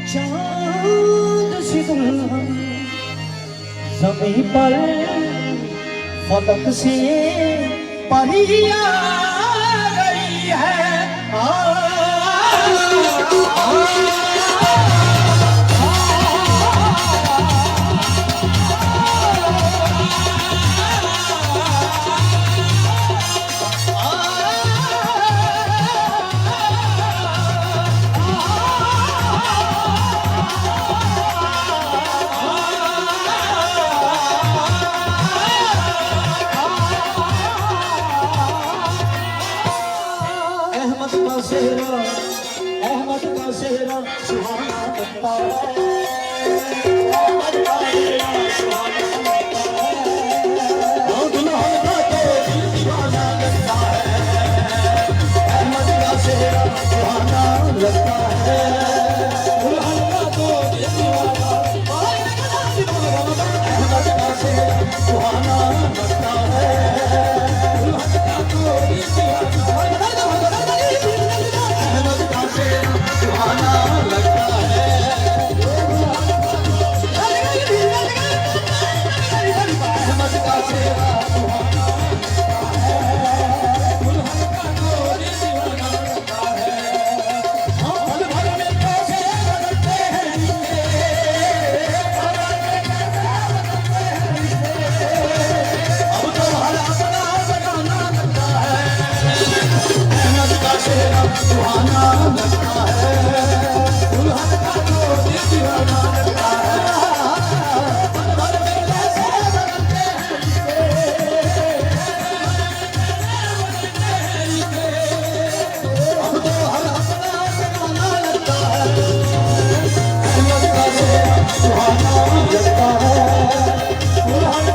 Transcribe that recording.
चांद सी दुल्हन ज़मीं पर फलक से परिया गई है। अहमद का सेहरा सुहाना बनता है। अहमद का सेहरा सुहाना बनता है। दुल्हन का तो दिल दीवाना लगता है। अहमद का सेहरा सुहाना लगता है। दुल्हन का तो दिल दीवाना। अहमद का सेहरा सुहाना लगता है। दुल्हन का तो दिल दीवाना। सुहाना लगता है। अहमद का सेहरा सुहाना लगता है। दुल्हन का तो दिल दीवाना लगता है। पल भर में कैसे बदलते हैं अब तो हर अपना बनाना लगता है। अहमद का सेहरा सुहाना लगता है। दुल्हन का तो दिल दीवाना लगता है। पल भर में कैसे बदलते हैं अब तो हर अपना बनाना लगता है। अहमद का सेहरा सुहाना लगता है। दुल्हन